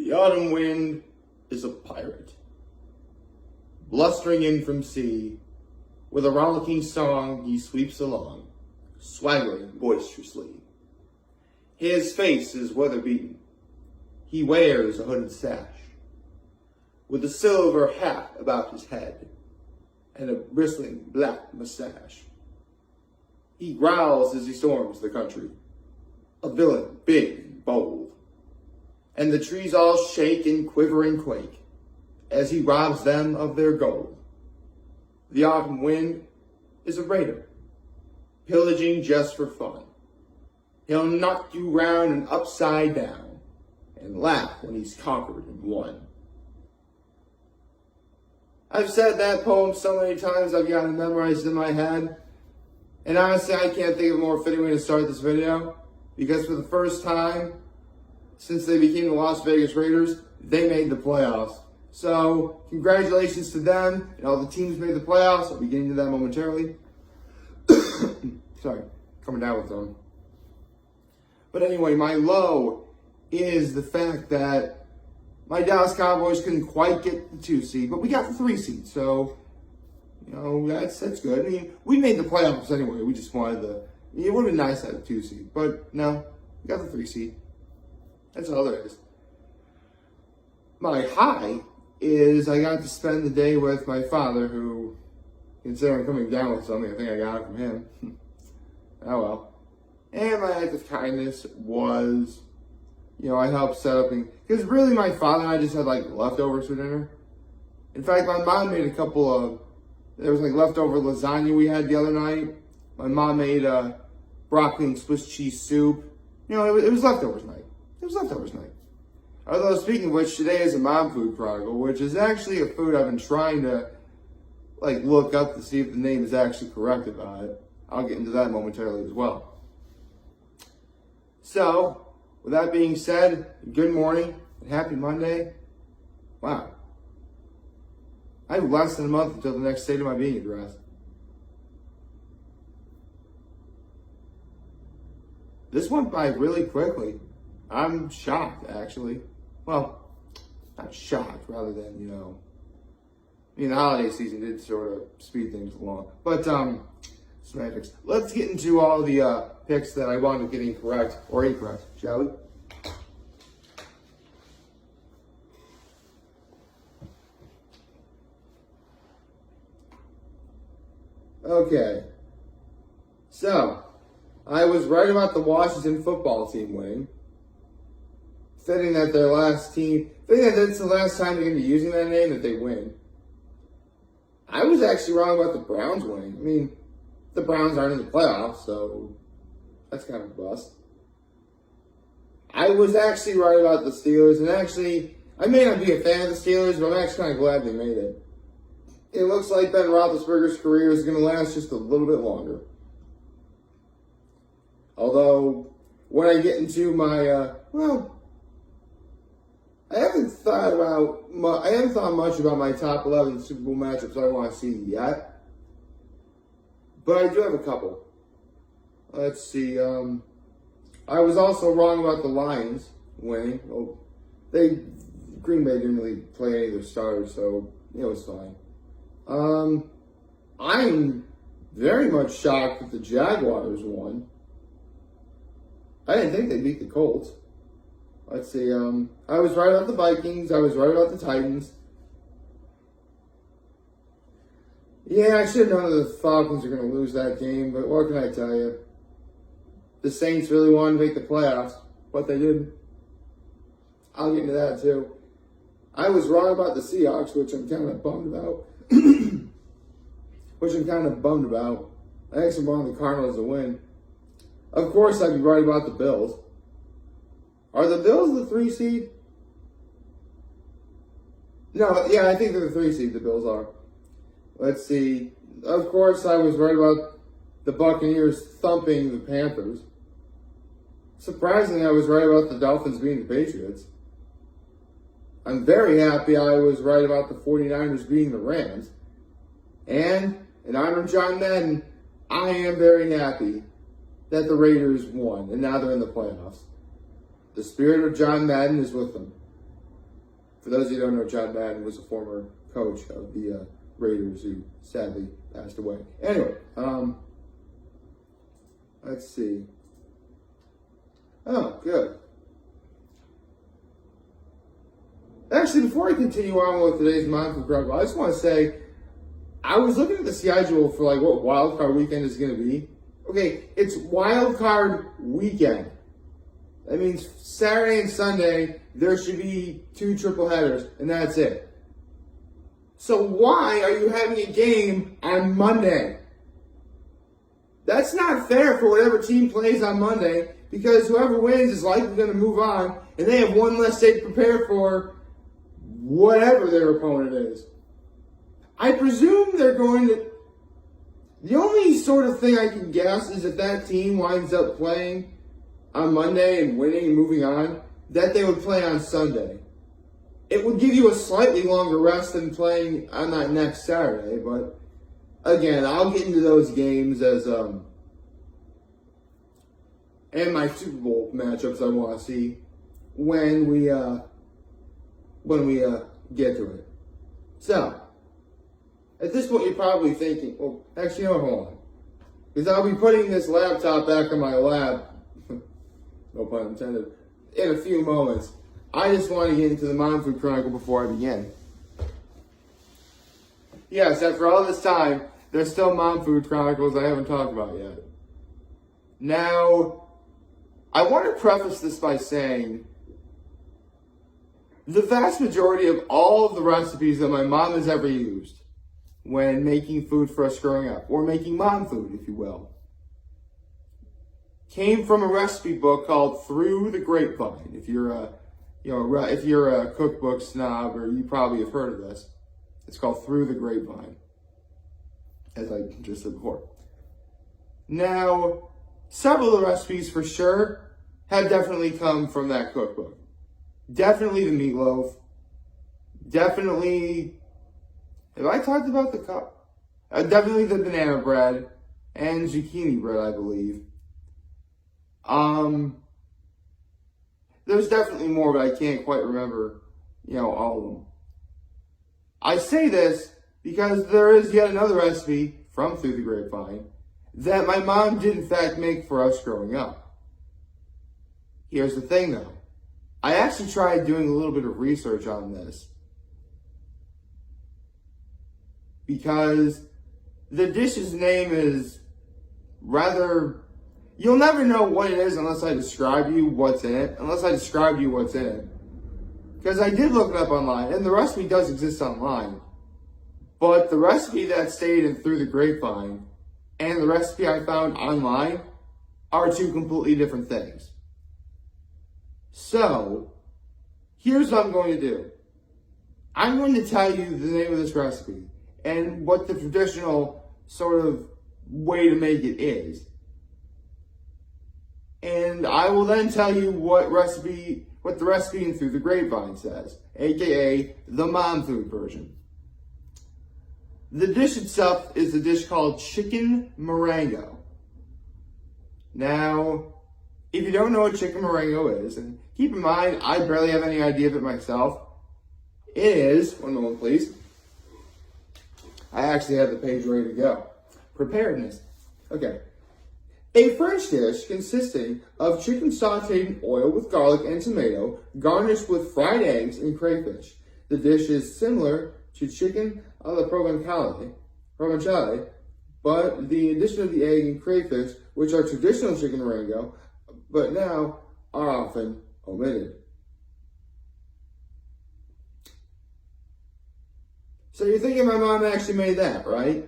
The autumn wind is a pirate, blustering in from sea. With a rollicking song he sweeps along, swaggering boisterously. His face is weather-beaten. He wears a hooded sash, with a silver hat about his head, and a bristling black mustache. He growls as he storms the country, a villain big and bold. And the trees all shake and quiver and quake as he robs them of their gold. The autumn wind is a raider, pillaging just for fun. He'll knock you round and upside down and laugh when he's conquered and won. I've said that poem so many times I've got it memorized in my head. And honestly, I can't think of a more fitting way to start this video, because for the first time since they became the Las Vegas Raiders, they made the playoffs. So, congratulations to them, and all the teams made the playoffs. I'll be getting to that momentarily. Sorry, coming down with them. But anyway, my low is the fact that my Dallas Cowboys couldn't quite get the 2 seed, but we got the 3 seed, so, you know, that's good. I mean, we made the playoffs anyway. We just wanted it would have been nice to have the 2 seed, but no, we got the 3 seed. That's all there is. My high is I got to spend the day with my father, who, considering coming down with something, I think I got it from him. Oh well. And my act of kindness was, I helped set up, because really my father and I just had like leftovers for dinner. In fact, my mom made there was like leftover lasagna we had the other night. My mom made broccoli and Swiss cheese soup. It was leftovers night. It was leftovers night. Although, speaking of which, today is a Mom Food Chronicle, which is actually a food I've been trying to look up to see if the name is actually correct about it. I'll get into that momentarily as well. So, with that being said, good morning and happy Monday. Wow. I have less than a month until the next state of my being address. This went by really quickly. I'm shocked, actually. Well, not shocked, rather than, the holiday season did sort of speed things along. But, semantics. Let's get into all the picks that I wound up getting correct or incorrect, shall we? Okay. So, I was right about the Washington football team winning. Fitting that that's the last time they're going to be using that name, that they win. I was actually wrong about the Browns winning. I mean, the Browns aren't in the playoffs, so that's kind of a bust. I was actually right about the Steelers, and actually, I may not be a fan of the Steelers, but I'm actually kind of glad they made it. It looks like Ben Roethlisberger's career is going to last just a little bit longer. Although, when I get into my, I haven't thought much about my top 11 Super Bowl matchups I want to see yet. But I do have a couple. Let's see. I was also wrong about the Lions winning. Oh, Green Bay didn't really play any of their starters, so it was fine. I'm very much shocked that the Jaguars won. I didn't think they beat the Colts. Let's see, I was right about the Vikings. I was right about the Titans. Yeah, I should have known the Falcons are going to lose that game, but what can I tell you? The Saints really wanted to make the playoffs, but they didn't. I'll get into that too. I was wrong about the Seahawks, which I'm kind of bummed about. I actually wanted the Cardinals to win. Of course, I'd be right about the Bills. Are the Bills the 3 seed? No, yeah, I think they're the 3 seed, the Bills are. Let's see. Of course, I was right about the Buccaneers thumping the Panthers. Surprisingly, I was right about the Dolphins beating the Patriots. I'm very happy I was right about the 49ers beating the Rams. And, in honor of John Madden, I am very happy that the Raiders won, and now they're in the playoffs. The spirit of John Madden is with them. For those of you who don't know, John Madden was a former coach of the Raiders who sadly passed away. Anyway, let's see. Oh, good. Actually, before I continue on with today's Mom Food Chronicle, I just want to say, I was looking at the schedule for like what wild card weekend is going to be. Okay, it's wild card weekend. That means Saturday and Sunday, there should be 2 triple headers, and that's it. So why are you having a game on Monday? That's not fair for whatever team plays on Monday, because whoever wins is likely going to move on, and they have one less day to prepare for whatever their opponent is. I presume they're going to... The only sort of thing I can guess is if that team winds up playing on Monday and winning and moving on, that they would play on Sunday. It would give you a slightly longer rest than playing on that next Saturday, but again, I'll get into those games as and my Super Bowl matchups I want to see when we get to it. So, at this point, you're probably thinking, well, actually, no, hold on, because I'll be putting this laptop back in my lap. No pun intended. In a few moments. I just want to get into the Mom Food Chronicle before I begin. Yes, after all this time, there's still Mom Food Chronicles I haven't talked about yet. Now, I want to preface this by saying the vast majority of all of the recipes that my mom has ever used when making food for us growing up, or making mom food, if you will, came from a recipe book called Through The Grapevine. If you're a cookbook snob, or you probably have heard of this, it's called Through The Grapevine, as I just said before. Now, several of the recipes for sure have definitely come from that cookbook. Definitely the meatloaf. Definitely, have I talked about the cup? Definitely the banana bread and zucchini bread, I believe. There's definitely more, but I can't quite remember, all of them. I say this because there is yet another recipe from Through the Grapevine that my mom did in fact make for us growing up. Here's the thing though. I actually tried doing a little bit of research on this because the dish's name is rather... You'll never know what it is unless I describe you what's in it. Because I did look it up online, and the recipe does exist online. But the recipe that stayed in Through the Grapevine and the recipe I found online are 2 completely different things. So, here's what I'm going to do. I'm going to tell you the name of this recipe and what the traditional sort of way to make it is. And I will then tell you what the recipe in Through the Grapevine says, aka the mom food version. The dish itself is a dish called chicken Marengo. Now, if you don't know what chicken Marengo is, and keep in mind, I barely have any idea of it myself, it is, one moment please, I actually have the page ready to go. Preparedness. Okay. A French dish consisting of chicken sauteed in oil with garlic and tomato, garnished with fried eggs and crayfish. The dish is similar to chicken alla provençale, but the addition of the egg and crayfish, which are traditional chicken Marengo, but now are often omitted. So you're thinking my mom actually made that, right?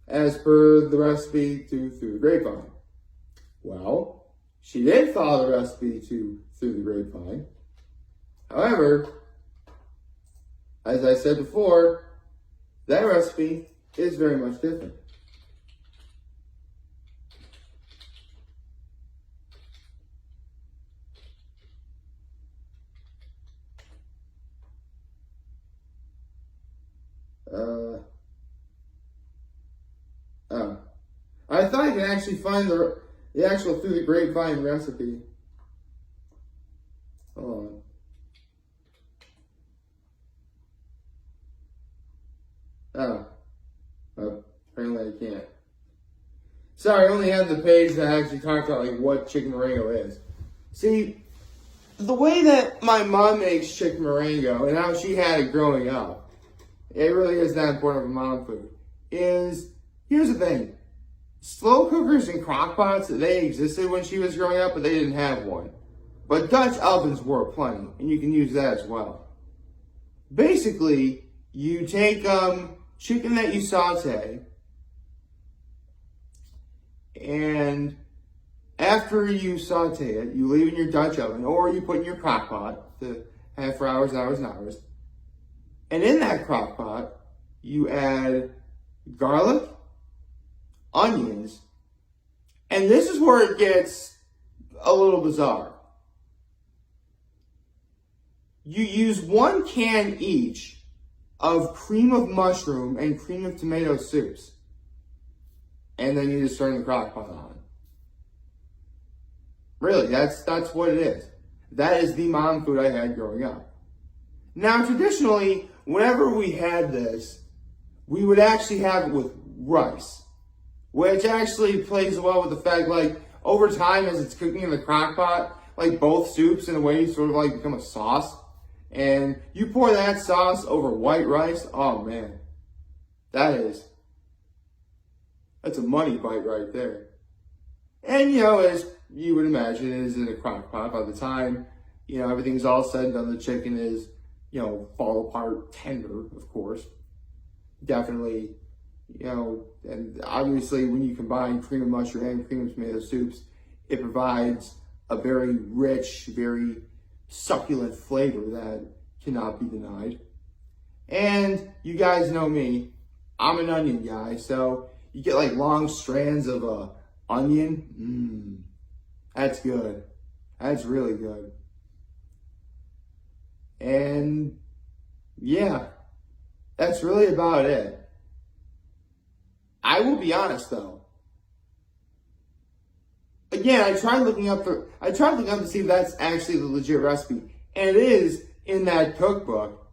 As per the recipe to Through the Grapevine. Well, she did follow the recipe to Through the Grapevine. However, as I said before, that recipe is very much different. I thought I could actually find the actual Through the Grapevine recipe. Hold on. Sorry, I only had the page that actually talked about like what chicken Marengo is. See, the way that my mom makes chicken Marengo and how she had it growing up, it really is that important for mom food. Here's the thing. Slow cookers and crock pots, they existed when she was growing up, but they didn't have one. But Dutch ovens were plenty, and you can use that as well. Basically, you take chicken that you saute, and after you saute it, you leave it in your Dutch oven, or you put in your crock pot to have for hours and hours and hours. And in that crock pot, you add garlic, onions, and this is where it gets a little bizarre. You use 1 can each of cream of mushroom and cream of tomato soups. And then you just turn the crock pot on. Really, that's what it is. That is the mom food I had growing up. Now, traditionally, whenever we had this, we would actually have it with rice, which actually plays well with the fact, like, over time as it's cooking in the crock pot, like both soups in a way sort of like become a sauce. And you pour that sauce over white rice, oh man, that's a money bite right there. And as you would imagine, it is in a crock pot. By the time, everything's all said and done, the chicken is, fall apart tender, of course. Definitely, and obviously when you combine cream of mushroom and cream of tomato soups, it provides a very rich, very succulent flavor that cannot be denied. And you guys know me, I'm an onion guy, so you get like long strands of onion. That's good. That's really good. And yeah, that's really about it. I will be honest though. Again, I tried looking up to see if that's actually the legit recipe, and it is in that cookbook.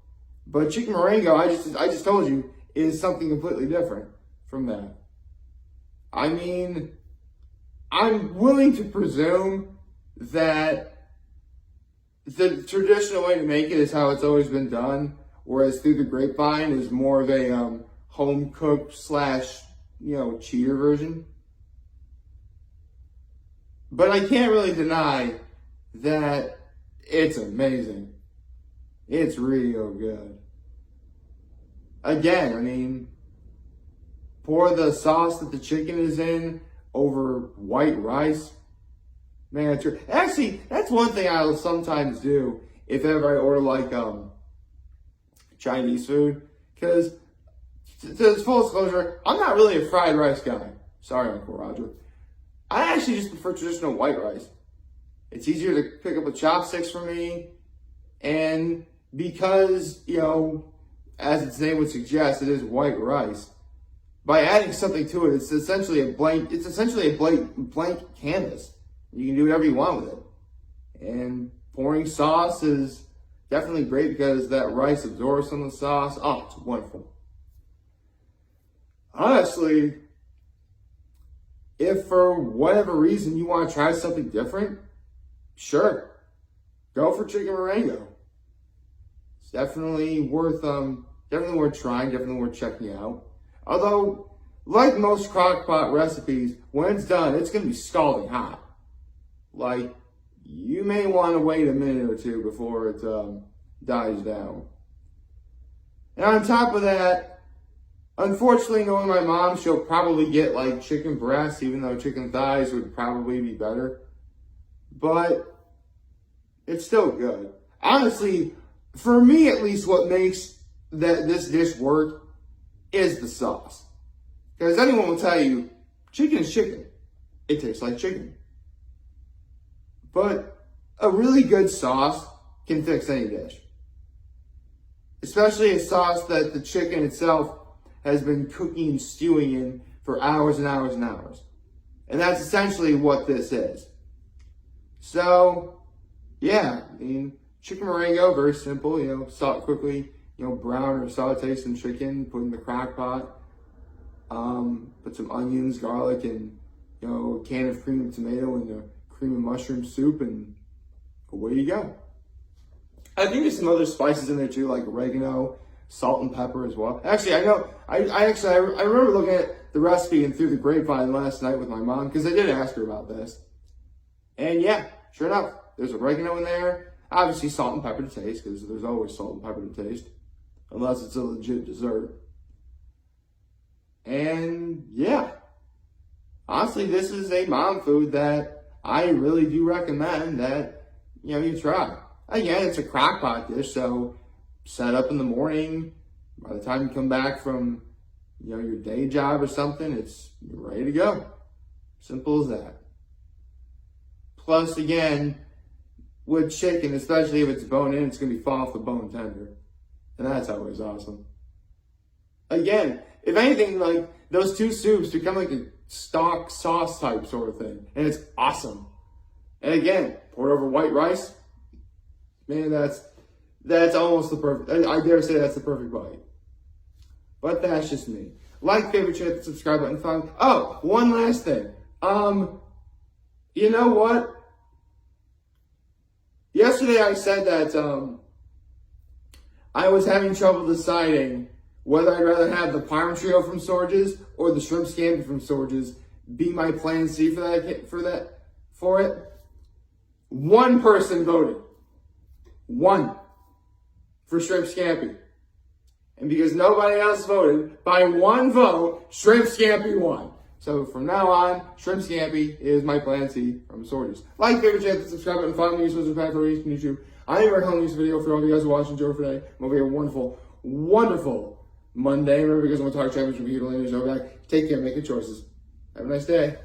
But chicken Marengo, I just told you, is something completely different from that. I mean, I'm willing to presume that the traditional way to make it is how it's always been done, whereas Through the Grapevine is more of a home cooked / cheater version. But I can't really deny that it's amazing. It's real good. Again, I mean, pour the sauce that the chicken is in over white rice. Man, actually, that's one thing I'll sometimes do if ever I order like Chinese food. Because, to full disclosure, I'm not really a fried rice guy. Sorry, Uncle Roger. I actually just prefer traditional white rice. It's easier to pick up with chopsticks for me. And because, as its name would suggest, it is white rice. By adding something to it, it's essentially a blank canvas. You can do whatever you want with it. And pouring sauce is definitely great because that rice absorbs some of the sauce. Oh, it's wonderful. Honestly, if for whatever reason you want to try something different, sure, go for chicken Marengo. It's definitely worth trying, definitely worth checking out. Although, like most crock pot recipes, when it's done, it's going to be scalding hot. Like, you may want to wait a minute or two before it dies down. And on top of that, unfortunately, knowing my mom, she'll probably get like chicken breasts, even though chicken thighs would probably be better. But it's still good. Honestly, for me at least, what makes this dish work is the sauce. Because anyone will tell you, chicken is chicken. It tastes like chicken. But a really good sauce can fix any dish. Especially a sauce that the chicken itself has been cooking and stewing in for hours and hours and hours. And that's essentially what this is. So, yeah, I mean, chicken Marengo, very simple, salt quickly, brown or saute some chicken, put in the crock pot, put some onions, garlic, and a can of cream of tomato and a cream of mushroom soup, and away you go. I think there's some other spices in there too, like oregano, salt and pepper as well. Actually, I know, I remember looking at the recipe and Through the Grapevine last night with my mom, because I did ask her about this. And yeah, sure enough, there's oregano in there. Obviously salt and pepper to taste, because there's always salt and pepper to taste, unless it's a legit dessert. And yeah, honestly, this is a mom food that I really do recommend that, you try. Again, it's a crock pot dish, so set up in the morning. By the time you come back from, your day job or something, you're ready to go. Simple as that. Plus, again, with chicken, especially if it's bone in, it's going to be fall off the bone tender. And that's always awesome. Again, if anything, like, those two soups become like a stock sauce type sort of thing. And it's awesome. And again, pour it over white rice. Man, that's almost the perfect, I dare say that's the perfect bite. But that's just me. Like, favorite, share, hit the subscribe button. Oh, one last thing. You know what? Yesterday I said that I was having trouble deciding whether I'd rather have the Parm Trio from Sorge's or the Shrimp Scampi from Sorge's be my plan C for it. One person voted. One for Shrimp Scampi. And because nobody else voted, by one vote, Shrimp Scampi won. So from now on, Shrimp Scampi is my plan C from Sorge's. Like, favorite, share, subscribe button, follow me, social media, for YouTube. I am recording this video for all of you guys who are watching Joe today. Hope you have a wonderful, wonderful Monday. Remember, because I'm going to talk championship with you, take care, make good choices. Have a nice day.